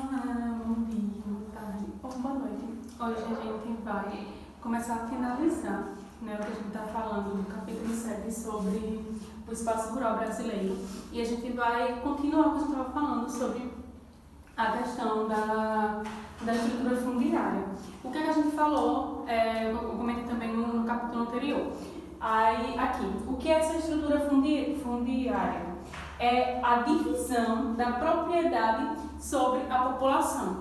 Olá, bom dia, boa tarde ou boa noite. Hoje a gente vai começar a finalizar, o que a gente está falando no capítulo 7 sobre o espaço rural brasileiro. E a gente vai continuar o que a gente estava falando sobre a questão da estrutura fundiária. O que a gente falou, eu comentei também no capítulo anterior. Aí, aqui, o que é essa estrutura fundiária? É a divisão da propriedade sobre a população.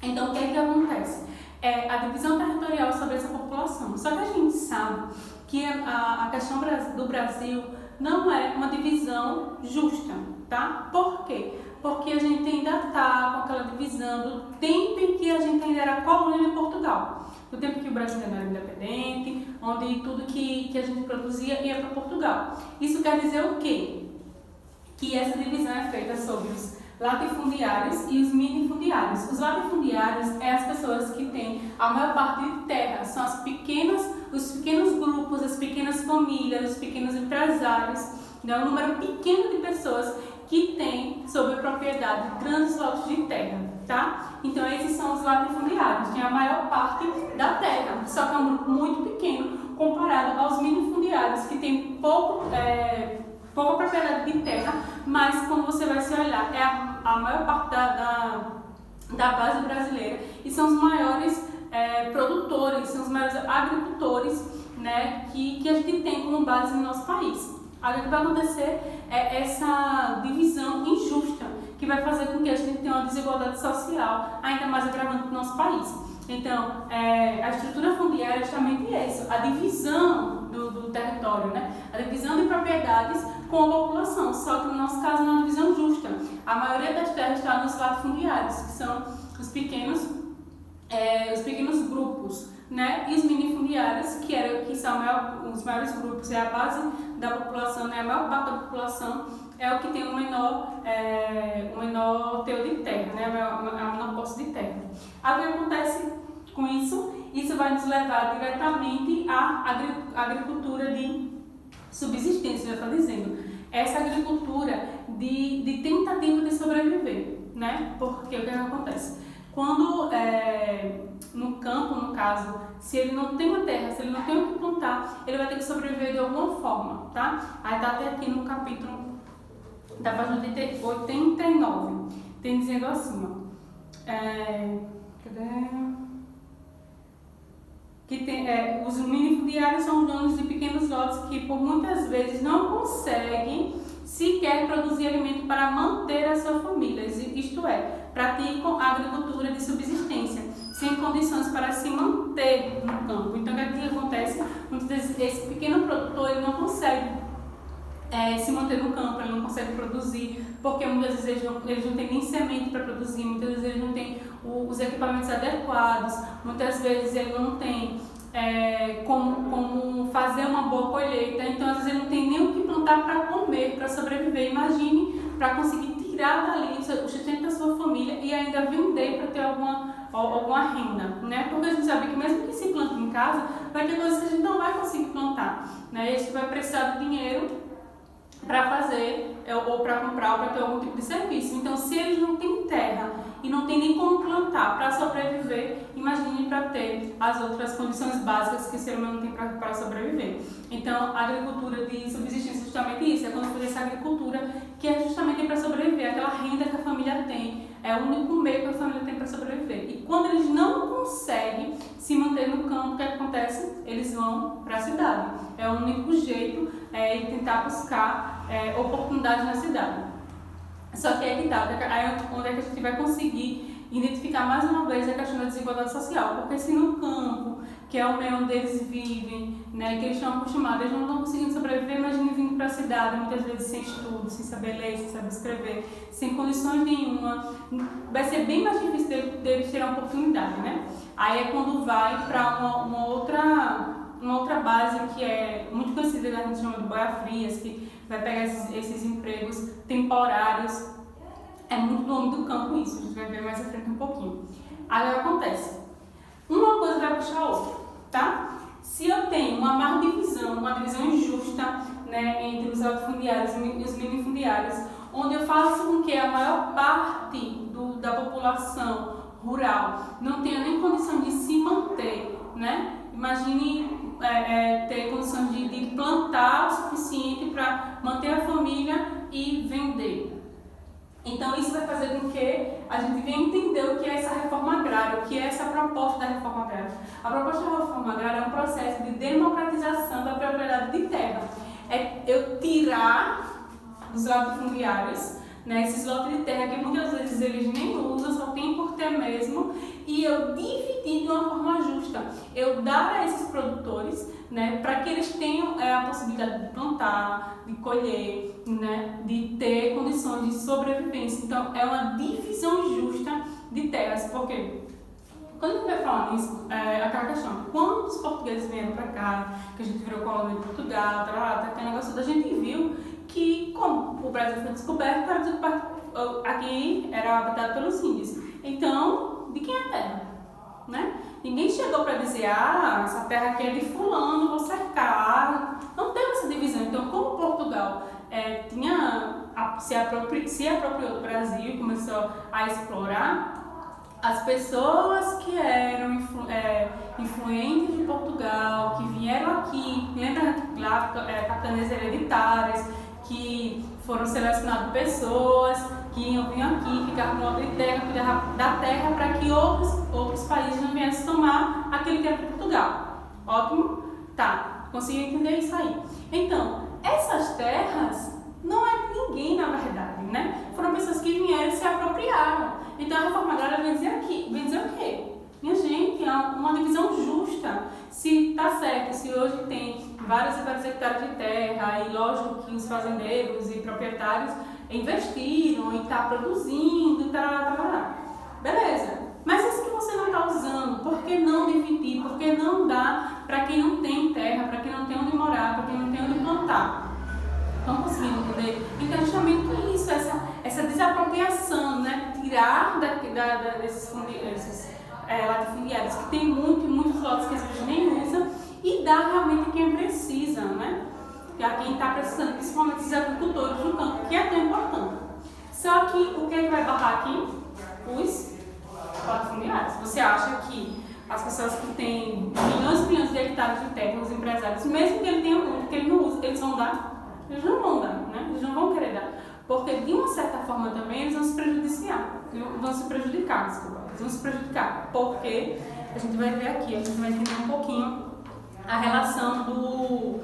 Então, o que é que acontece? É a divisão territorial sobre essa população. Só que a gente sabe que a questão do Brasil não é uma divisão justa, tá? Por quê? Porque a gente ainda está com aquela divisão do tempo em que a gente ainda era colônia de Portugal. Do tempo que o Brasil ainda era independente, onde tudo que a gente produzia ia para Portugal. Isso quer dizer o quê? Que essa divisão é feita sobre os latifundiários e os minifundiários. Os latifundiários é as pessoas que têm a maior parte de terra, são os pequenos grupos, as pequenas famílias, os pequenos empresários, um número pequeno de pessoas que têm sobre a propriedade grandes lotes de terra, tá? Então esses são os latifundiários, têm a maior parte da terra, só que é um grupo muito pequeno comparado aos minifundiários, que têm pouca propriedade de terra, mas quando você vai se olhar, é a maior parte da base brasileira e são os maiores produtores, são os maiores agricultores, que a gente tem como base no nosso país. Agora, o que vai acontecer é essa divisão injusta, que vai fazer com que a gente tenha uma desigualdade social ainda mais agravante no nosso país. Então, a estrutura fundiária é justamente isso, a divisão do território, a divisão de propriedades com a população, só que no nosso caso não é uma divisão justa. A maioria das terras está nos latifundiários, que são os pequenos grupos, e os minifundiários, que são os maiores grupos, é a base da população, a maior parte da população é o que tem o menor teor de terra, a menor posse de terra. Agora, o que acontece com isso? Isso vai nos levar diretamente à agricultura de subsistência, eu estou dizendo. Essa agricultura de tentativa de sobreviver, Porque o que acontece? Quando no campo, no caso, se ele não tem uma terra, se ele não tem o que plantar, ele vai ter que sobreviver de alguma forma, tá? Aí está até aqui no capítulo da página 89, tem dizendo assim, os minifundiários são donos de pequenos lotes que por muitas vezes não conseguem sequer produzir alimento para manter a sua família, isto é, praticam a agricultura de subsistência, sem condições para se manter no campo. Então, o que acontece? Muitas vezes esse pequeno produtor ele não consegue se manter no campo, ele não consegue produzir, porque muitas vezes eles não têm nem semente para produzir, muitas vezes eles não têm os equipamentos adequados, muitas vezes ele não tem como fazer uma boa colheita, então às vezes ele não tem nem o que plantar para comer, para sobreviver. Imagine para conseguir tirar dali o sustento da sua família e ainda vender para ter alguma renda, Porque a gente sabe que mesmo que se plante em casa, vai ter coisas que a gente não vai conseguir plantar, E a gente vai precisar de dinheiro para fazer ou para comprar ou para ter algum tipo de serviço. Então, se eles não têm terra e não tem nem como plantar para sobreviver, imagine para ter as outras condições básicas que o ser humano tem para sobreviver. Então, a agricultura de subsistência é justamente isso, é quando faz essa agricultura que é justamente para sobreviver, aquela renda que a família tem, é o único meio que a família tem para sobreviver. E quando eles não conseguem se manter no campo, o que acontece? Eles vão para a cidade. É o único jeito de tentar buscar oportunidades na cidade. Só que aí onde é que a gente vai conseguir identificar mais uma vez a questão da desigualdade social, porque se no campo, que é o meio onde eles vivem, que eles estão acostumados, eles não estão conseguindo sobreviver, imagine vindo para a cidade, muitas vezes sem estudo, sem saber ler, sem saber escrever, sem condições nenhuma, vai ser bem mais difícil deles terem a oportunidade, Aí é quando vai para uma outra base que é muito conhecida, a gente chama de boia-frias, que vai pegar esses empregos temporários. É muito longe do campo isso, a gente vai ver mais à frente um pouquinho. Aí acontece, uma coisa vai puxar a outra, tá? Se eu tenho uma divisão injusta, entre os latifundiários e os minifundiários, onde eu faço com que a maior parte da população rural não tenha nem condição de se manter, né? Imagine ter condição de plantar o suficiente para manter a família e vender. Então isso vai fazer com que a gente venha entender o que é essa reforma agrária, o que é essa proposta da reforma agrária. A proposta da reforma agrária é um processo de democratização da propriedade de terra. É eu tirar dos latifundiários, né, esses lotes de terra que muitas vezes eles nem usam, só tem por ter mesmo, e eu dividir de uma forma justa. Eu dar a esses produtores, né, para que eles tenham a possibilidade de plantar, de colher, né, de ter condições de sobrevivência. Então, é uma divisão justa de terras, porque quando a gente vai falar nisso, aquela questão, quando os portugueses vieram para cá, que a gente virou colônia de Portugal, aquele negócio da gente viu que, como o Brasil foi descoberto, aqui era habitado pelos índios. Então, de quem é a terra? Né? Ninguém chegou para dizer, essa terra aqui é de fulano, vou cercar. Não teve essa divisão. Então, como Portugal se apropriou do Brasil e começou a explorar, as pessoas que eram influentes de Portugal, que vieram aqui, lembra lá, capitanias hereditárias, que foram selecionadas pessoas que iam vir aqui, ficar com outra terra, cuidar da terra para que outros países não viessem tomar aquele que era de Portugal. Ótimo? Tá, consegui entender isso aí. Então, essas terras não é de ninguém, na verdade, né? Foram pessoas que vieram e se apropriaram. Então, a reforma agrária vem dizer o quê? Minha gente, é uma divisão justa. Se tá certo, se hoje tem vários e vários hectares de terra, e lógico que os fazendeiros e proprietários investiram e tá produzindo, beleza. Mas isso que você não está usando, por que não dividir? Por que não dar para quem não tem terra, para quem não tem onde morar, para quem não tem onde plantar? Estão conseguindo entender? Então, justamente isso, essa desapropriação, né? Tirar desses latifundiários que tem muitos lotes que eles nem usam e dar realmente a quem precisa, né? A quem está precisando, principalmente os agricultores do campo, que é tão importante. Só que o que é que vai barrar aqui? Os latifundiários. Você acha que as pessoas que têm milhões e milhões de hectares de terra, os empresários, mesmo que ele tenha muito, que ele não usa, eles vão dar? Eles não vão dar, né? Eles não vão querer dar. Porque, de uma certa forma, também, eles vão se prejudicar. Eles vão se prejudicar. Porque a gente vai ver aqui, a gente vai entender um pouquinho a relação do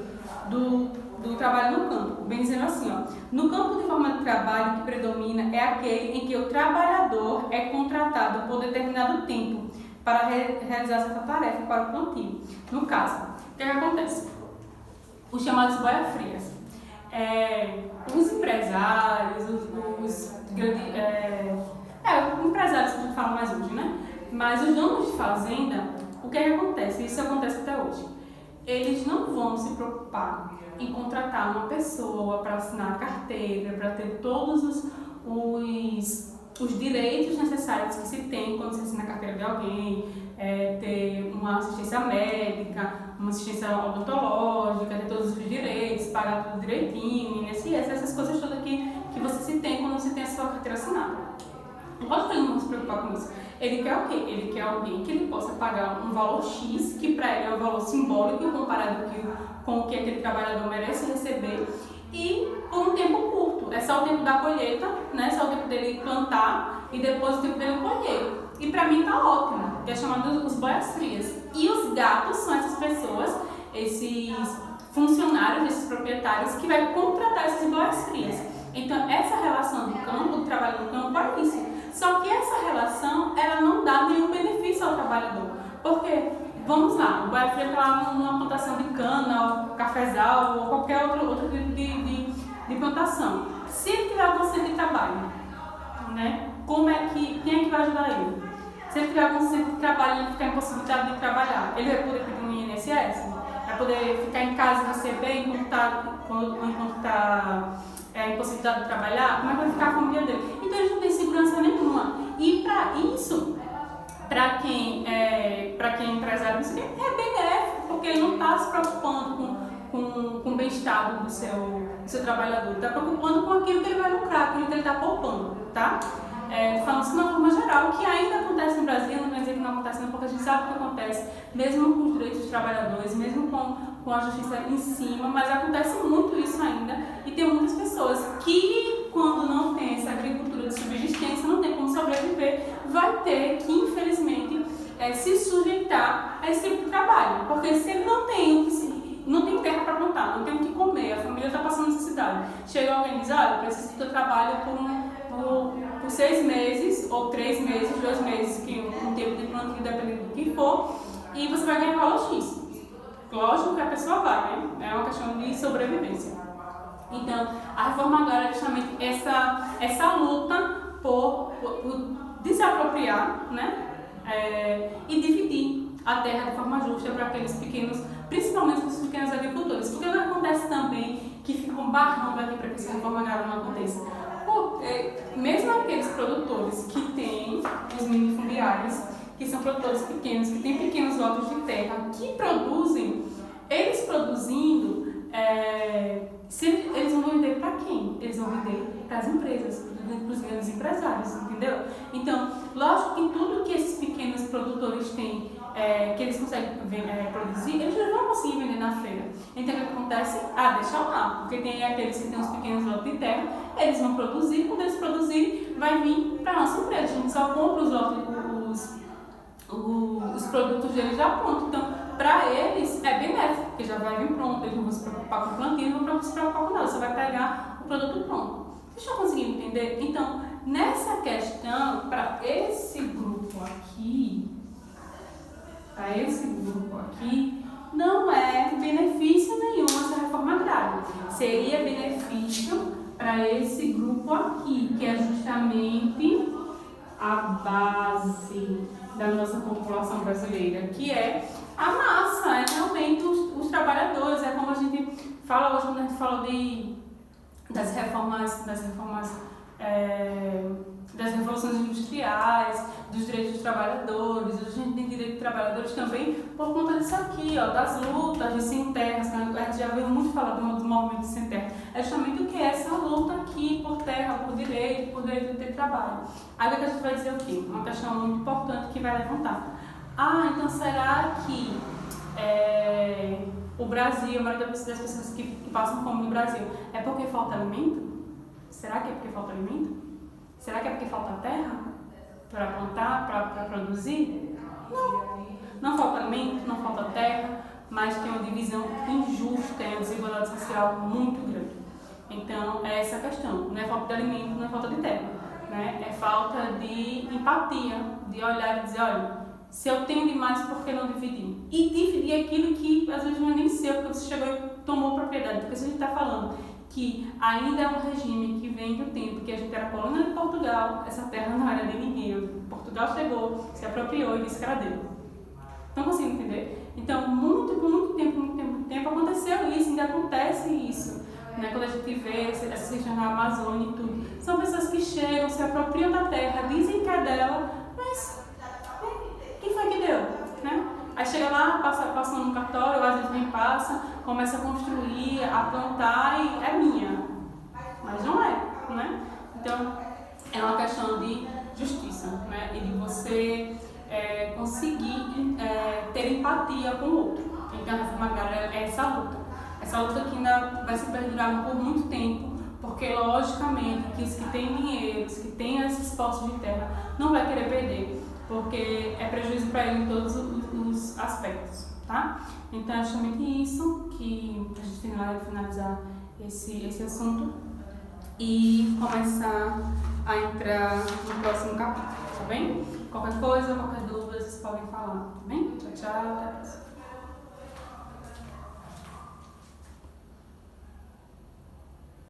trabalho no campo. Bem dizendo assim, no campo de forma de trabalho que predomina é aquele em que o trabalhador é contratado por determinado tempo para realizar essa tarefa para o plantio. No caso, o que acontece? Os chamados boia-frias. Os empresários, os empresários que a gente fala mais hoje, né? Mas os donos de fazenda, o que acontece? Isso acontece até hoje. Eles não vão se preocupar em contratar uma pessoa para assinar a carteira, para ter todos os direitos necessários que se tem quando se assina a carteira de alguém, ter uma assistência médica, uma assistência odontológica, ter todos os direitos, pagar tudo direitinho, INSS, essas coisas todas que você se tem quando você tem a sua carteira assinada. Não pode ele não se preocupar com isso. Ele quer o quê? Ele quer alguém que ele possa pagar um valor X, que para ele é um valor simbólico comparado com o que aquele trabalhador merece receber, e por um tempo curto. É só o tempo da colheita, né? Só o tempo dele plantar e depois o tempo dele colher. E para mim tá ótimo, que é chamado os boias-frias. E os gatos são essas pessoas, esses funcionários, esses proprietários que vai contratar esses boias-frias. Então essa relação do campo, do trabalho no campo é isso. Só que essa relação, ela não dá nenhum benefício ao trabalhador. Porque, vamos lá, o boia-fria está lá numa plantação de cana, ou cafezal, ou qualquer outro tipo de plantação. Se ele tiver algum centro de trabalho, né? Quem é que vai ajudar ele? Se ele tiver algum centro de trabalho e ele ficar impossibilitado de trabalhar, ele vai poder pedir um INSS? Vai poder ficar em casa e receber enquanto está impossibilitado de trabalhar? Como é que vai ficar a família dele? Então ele não tem segurança nenhuma. E para isso, para quem é empresário, isso é benéfico, porque ele não está se preocupando com o bem-estar do seu trabalhador, está preocupando com aquilo que ele vai lucrar, aquilo que ele está poupando, tá? falando isso de uma forma geral, que ainda acontece no Brasil, não quer dizer que não acontece, não, porque a gente sabe o que acontece, mesmo com os direitos dos trabalhadores, mesmo com a justiça em cima, mas acontece muito isso ainda, e tem muitas pessoas que, quando não tem essa agricultura de subsistência, não tem como sobreviver, vai ter que, infelizmente, se sujeitar a esse tipo de trabalho, porque se ele não tem terra para plantar, não tem o que comer, a família está passando necessidade, chega alguém e diz, olha, eu preciso que eu trabalhe por 6 meses, ou 3 meses, 2 meses, que um tempo de plantio, dependendo do que for, e você vai ganhar valor X. Lógico que a pessoa vai, né? É uma questão de sobrevivência. Então, a reforma agrária é justamente essa luta por desapropriar, né? E dividir a terra de forma justa para aqueles pequenos, principalmente para os pequenos agricultores. Porque o que acontece também, que ficam barrando aqui para que essa reforma agrária não aconteça? Mesmo aqueles produtores que têm os minifundiários, que são produtores pequenos, que têm pequenos lotes de terra, que produzem, eles produzindo, eles vão vender para quem? Eles vão vender para as empresas, para os grandes empresários, entendeu? Então, lógico que tudo que esses pequenos produtores têm, que eles conseguem produzir, eles não vão conseguir vender na feira. Então, o que acontece? Deixa lá, porque tem aqueles que têm os pequenos lotes de terra, eles vão produzir, quando eles produzirem, vai vir para a nossa empresa. A gente só compra os produtos deles já prontos. Então, para eles é benéfico, porque já vai vir pronto, eles não vão se preocupar com o plantio, não vão se preocupar com nada, você vai pegar o produto pronto. Vocês estão conseguindo entender? Então, nessa questão, para esse grupo aqui, não é benefício nenhum essa reforma agrária. Seria benefício para esse grupo aqui, que é justamente a base da nossa população brasileira, que é a massa, é realmente os trabalhadores, é como a gente fala hoje, quando a gente fala das revoluções industriais, dos direitos dos trabalhadores. A gente tem direito de trabalhadores também por conta disso aqui, das lutas de sem terras, que a gente já viu muito falar do movimento de sem terra. É justamente o que é essa luta aqui por terra, por direito de ter trabalho. Aí a gente vai dizer o quê? Uma questão muito importante que vai levantar. Então será que o Brasil, a maioria das pessoas que passam fome no Brasil, é porque falta alimento? Será que é porque falta alimento? Será que é porque falta terra para plantar, para produzir? Não. Não falta alimento, não falta terra, mas tem uma divisão injusta, tem uma desigualdade social muito grande. Então, é essa a questão. Não é falta de alimento, não é falta de terra. Né? É falta de empatia, de olhar e dizer, olha, se eu tenho demais, por que não dividir? E dividir aquilo que às vezes não é nem seu, porque você chegou e tomou propriedade. Porque se a gente está falando que ainda é um regime que vem do tempo que a gente era colônia de Portugal, essa terra não era de ninguém. Portugal chegou, se apropriou e disse que era dele. Não consigo entender? Então, muito tempo aconteceu isso, ainda acontece isso. Né? Quando a gente vê essas questões na Amazônia e tudo, são pessoas que chegam, se apropriam da terra, dizem que é dela, mas quem foi que deu? Né? Aí chega lá, passa no cartório, às vezes nem passa, começa a construir, a plantar e é minha. Mas não é, né? Então, é uma questão de justiça, né? E de você conseguir ter empatia com o outro. Então, a reforma agrária é essa luta. Essa luta que ainda vai se perdurar por muito tempo, porque, logicamente, que os que têm dinheiro, os que têm esses postos de terra, não vai querer perder, porque é prejuízo para ele em todos os aspectos, tá? Então, é justamente isso que a gente tem que finalizar esse assunto e começar a entrar no próximo capítulo, tá bem? Qualquer coisa, qualquer dúvida, vocês podem falar, tá bem? Tchau, tchau, até a próxima.